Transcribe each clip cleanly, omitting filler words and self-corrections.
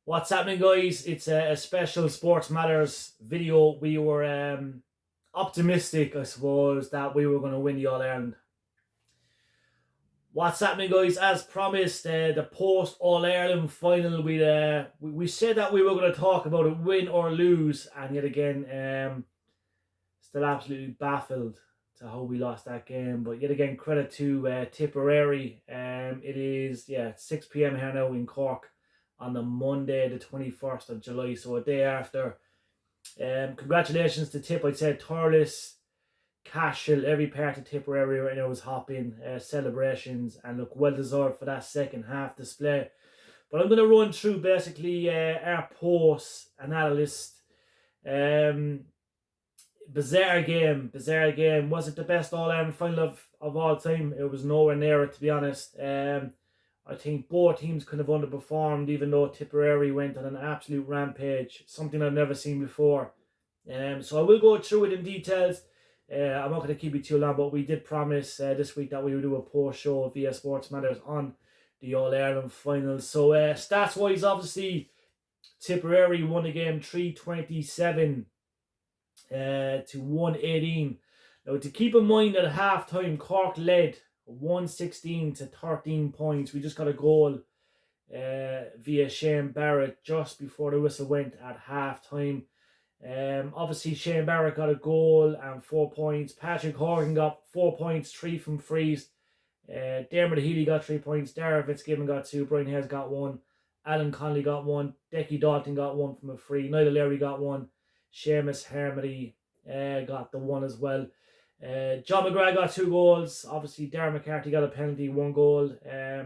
What's happening, guys? It's a special Sports Matters video. We were optimistic, I suppose, that we were going to win the All Ireland. What's happening, guys? As promised, the post All Ireland final. We said that we were going to talk about it, win or lose, and yet again, still absolutely baffled to how we lost that game. But yet again, credit to Tipperary. It is 6 p.m. here now in Cork on the Monday, the 21st of July, so a day after. Congratulations to Tip. I'd say Thurles, Cashel, every part of Tipperary right now was hopping, celebrations, and look, well deserved for that second half display. But I'm going to run through basically our post analysis. Bizarre game. Was it the best All-Ireland final of all time? It was nowhere near it, to be honest. I think both teams could have underperformed, even though Tipperary went on an absolute rampage, something I've never seen before. So I will go through it in details. I'm not going to keep you too long, but we did promise this week that we would do a post-show via Sports Matters on the All-Ireland final. So stats-wise, obviously, Tipperary won the game 327 to 118. Now, to keep in mind, at half-time, Cork led 116 to 13 points. We just got a goal via Shane Barrett just before the whistle went at half-time. Obviously, Shane Barrett got a goal and 4 points. Patrick Horgan got 4 points, 3 from frees. Dermot Healy got 3 points. Dara Fitzgibbon got 2. Brian Hayes got 1. Alan Connolly got 1. Decky Dalton got 1 from a free. Niall Larry got 1. Seamus Hermody got the 1 as well. John McGrath got 2 goals. Obviously, Darren McCarthy got a penalty, 1 goal. I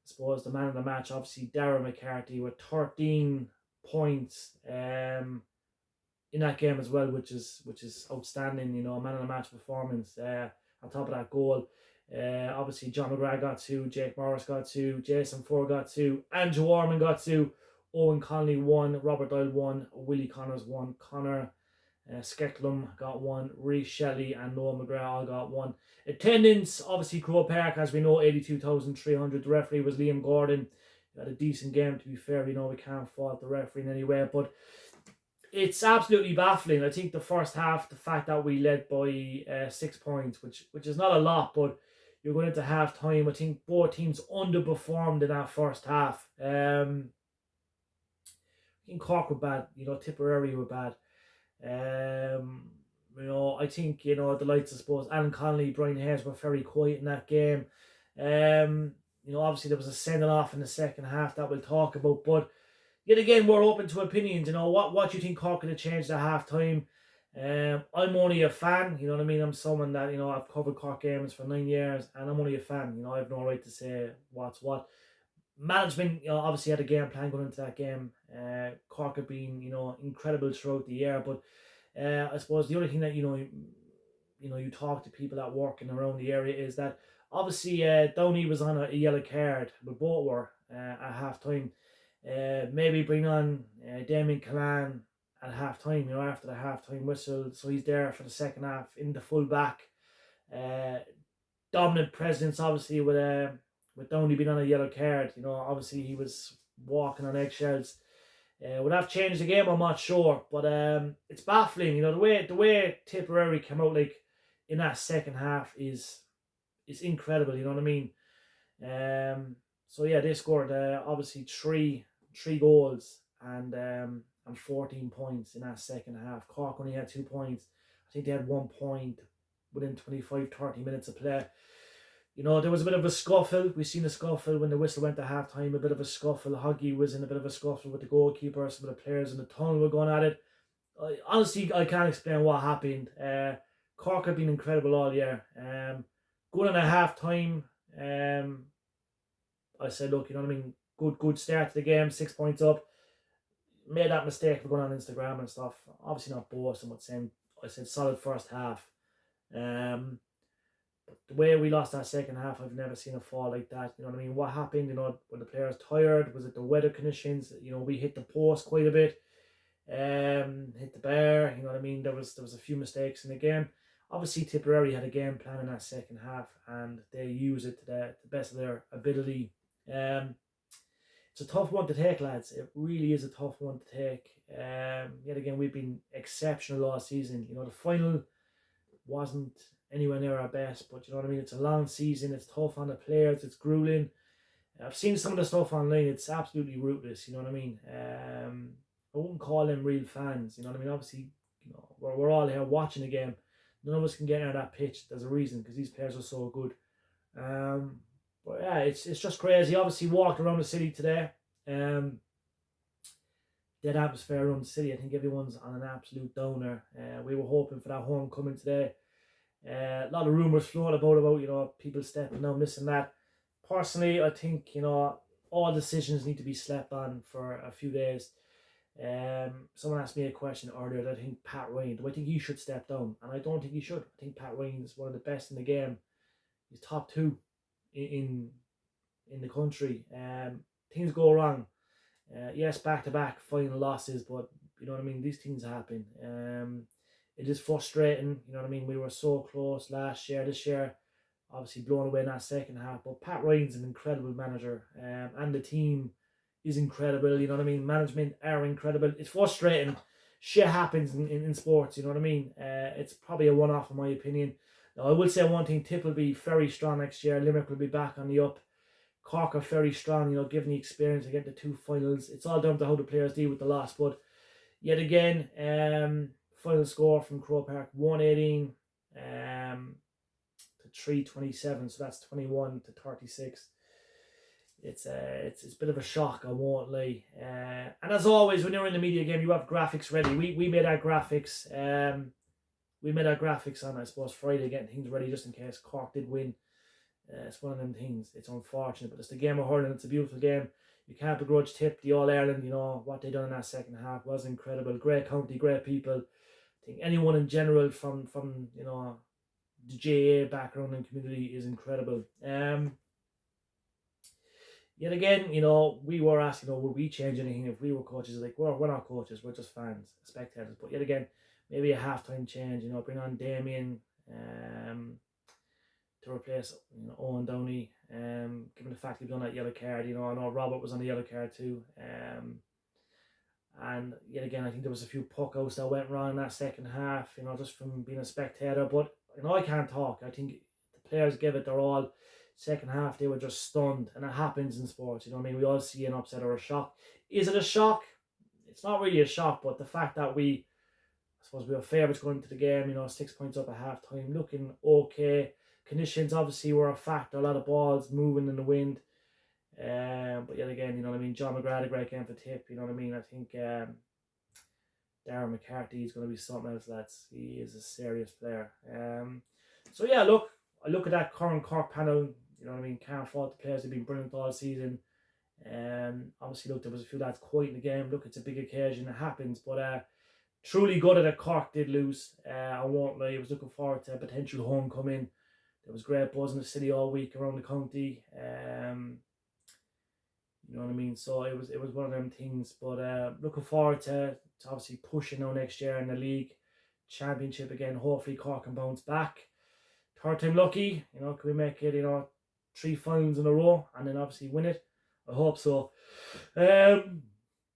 suppose the man of the match, obviously, Darren McCarthy with 13 points in that game as well, which is outstanding. You know, a man of the match performance. On top of that goal, obviously John McGrath got 2, Jake Morris got 2, Jason Ford got 2, Andrew Orman got 2, Owen Connolly 1, Robert Doyle 1, Willie Connors 1, Connor Skecklum got 1, Reece Shelley and Noah McGrath all got 1. Attendance, obviously, Croke Park, as we know, 82,300. The referee was Liam Gordon. He had a decent game, to be fair. You know, we can't fault the referee in any way, but it's absolutely baffling. I think the first half, the fact that we led by 6 points, which is not a lot, but you're going into half time. I think both teams underperformed in that first half. I think Cork were bad. You know, Tipperary were bad. You know, I think, you know, the lights, I suppose, Alan Connolly, Brian Hayes were very quiet in that game. You know, obviously there was a sending off in the second half that we'll talk about, but yet again, we're open to opinions. You know, what do you think Cork could have changed at half time? I'm only a fan, you know what I mean? I'm someone that, you know, I've covered Cork games for 9 years, and I'm only a fan. You know, I have no right to say what's what. Management, you know, obviously had a game plan going into that game. Cork have been, you know, incredible throughout the year, but I suppose the only thing that, you talk to people that work in around the area is that obviously Downey was on a yellow card, but both were at half time. Maybe bring on Damien Callan at half time, you know, after the half time whistle, so he's there for the second half in the full back. Dominant presence, obviously, with Downey being on a yellow card. You know, obviously he was walking on eggshells. Would have changed the game, I'm not sure, but it's baffling. You know, the way Tipperary came out like in that second half is incredible. You know what I mean? So yeah, they scored obviously three goals and 14 points in that second half. Cork only had 2 points. I think they had 1 point within 25-30 minutes of play. You know, there was a bit of a scuffle. We've seen a scuffle when the whistle went to half-time, a bit of a scuffle. Huggy was in a bit of a scuffle with the goalkeeper. Some of the players in the tunnel were going at it. Honestly, I can't explain what happened. Cork have been incredible all year. Going on a half-time, I said, look, you know what I mean? Good start to the game, 6 points up. Made that mistake of going on Instagram and stuff. Obviously not boasting, but saying, I said solid first half. But the way we lost that second half, I've never seen a fall like that. You know what I mean? What happened, you know, when the players tired? Was it the weather conditions? You know, we hit the post quite a bit. Hit the bar, you know what I mean? There was a few mistakes in the game. Obviously, Tipperary had a game plan in that second half, and they used it to the best of their ability. it's a tough one to take, lads. It really is a tough one to take. Yet again, we've been exceptional last season. You know, the final wasn't anywhere near our best, but you know what I mean? It's a long season, it's tough on the players, it's grueling. I've seen some of the stuff online, it's absolutely ruthless, you know what I mean? I wouldn't call them real fans, you know what I mean? Obviously, you know, we're all here watching the game. None of us can get out of that pitch. There's a reason, because these players are so good. But yeah, it's just crazy. Obviously, walked around the city today. Dead atmosphere around the city. I think everyone's on an absolute downer. We were hoping for that homecoming today. A lot of rumours floating about, you know, people stepping down, this and that. Personally, I think, you know, all decisions need to be slept on for a few days. Someone asked me a question earlier that I think Pat Ryan, do I think he should step down? And I don't think he should. I think Pat Ryan is one of the best in the game. He's top 2 in the country. Things go wrong. Yes, back-to-back final losses, but you know what I mean, these things happen. It is frustrating, you know what I mean, we were so close last year. This year, obviously blown away in that second half, but Pat Ryan's an incredible manager, and the team is incredible, you know what I mean, management are incredible. It's frustrating, shit happens in sports, you know what I mean. It's probably a one-off in my opinion. Now, I will say one thing, Tip will be very strong next year, Limerick will be back on the up. Cork are very strong, you know, given the experience to get the 2 finals. It's all down to how the players deal with the loss, but yet again, final score from Croke Park, 118 to 327, so that's 21 to 36. It's a bit of a shock, I won't lie. And as always, when you're in the media game, you have graphics ready. We made our graphics. We made our graphics on, I suppose, Friday, getting things ready just in case Cork did win. It's one of them things. It's unfortunate, but it's the game of hurling. It's a beautiful game. You can't begrudge Tip, the All-Ireland, you know, what they done in that second half was incredible. Great county, great people. I think anyone in general from you know, the GAA background and community is incredible. Yet again, you know, we were asking, you know, would we change anything if we were coaches? Like, we're not coaches, we're just fans, spectators. But yet again, maybe a halftime change, you know, bring on Damien to replace, you know, Owen Downey. Given the fact he was on that yellow card, you know, I know Robert was on the yellow card too. And yet again, I think there was a few puck outs that went wrong in that second half, you know, just from being a spectator. But, you know, I can't talk. I think the players gave it their all. Second half, they were just stunned. And it happens in sports, you know what I mean? We all see an upset or a shock. Is it a shock? It's not really a shock, but the fact that I suppose we were favourites going into the game, you know, 6 points up at half time, looking okay. Conditions obviously were a factor, a lot of balls moving in the wind. But yet again, you know what I mean, John McGrath had a great game for Tip, you know what I mean. I think Darren McCarthy is going to be something else, lads. He is a serious player. So yeah, look, I look at that current Cork panel, you know what I mean, can't fault the players. They've been brilliant all season. Obviously, look, there was a few lads quiet in the game. Look, it's a big occasion, it happens, but truly gutted that Cork did lose. I won't lie, I was looking forward to a potential homecoming. There was great buzz in the city all week around the county. You know what I mean? So it was one of them things. But looking forward to obviously pushing now next year in the league championship again. Hopefully Cork can bounce back. Third time lucky. You know, can we make it, you know, 3 finals in a row and then obviously win it? I hope so.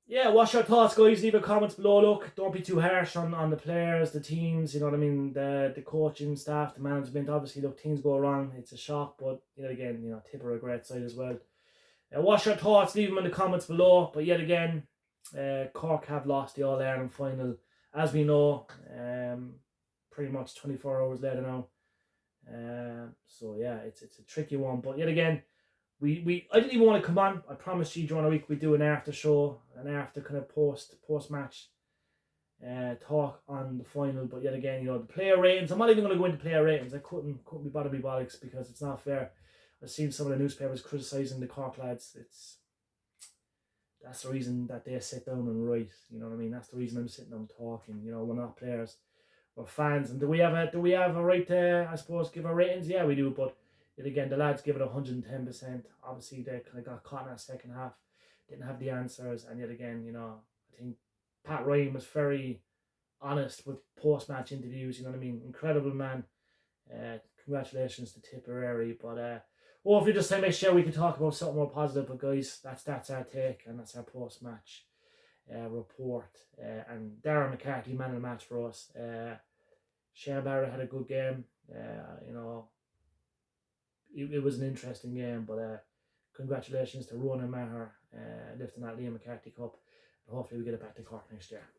Yeah, what's your thoughts, guys? Leave a comments below. Look, don't be too harsh on the players, the teams, you know what I mean, the coaching staff, the management. Obviously, look, things go wrong. It's a shock, but yet again, you know, Tipperary a great side as well. What's your thoughts? Leave them in the comments below. But yet again, Cork have lost the All-Ireland final, as we know, pretty much 24 hours later now. So yeah, it's a tricky one. But yet again, I didn't even want to come on. I promised you during the week we'd do an after show, an after kind of post match talk on the final. But yet again, you know, the player ratings. I'm not even going to go into player ratings. I couldn't be bothered me bollocks because it's not fair. I've seen some of the newspapers criticising the Cork lads. That's the reason that they sit down and write. You know what I mean? That's the reason I'm sitting down talking. You know, we're not players, we're fans. And do we have a right to, I suppose, give our ratings? Yeah, we do. But yet again, the lads give it 110%. Obviously, they kind of got caught in that second half, didn't have the answers, and yet again, you know, I think Pat Ryan was very honest with post-match interviews. You know what I mean? Incredible man. Congratulations to Tipperary. But hopefully this time next year we can talk about something more positive. But guys, that's our take, and that's our post-match report. And Darren McCarthy, man of the match for us. Shane Barrett had a good game. It was an interesting game, but congratulations to Ronan Maher lifting that Liam McCarthy Cup. And hopefully we get it back to Cork next year.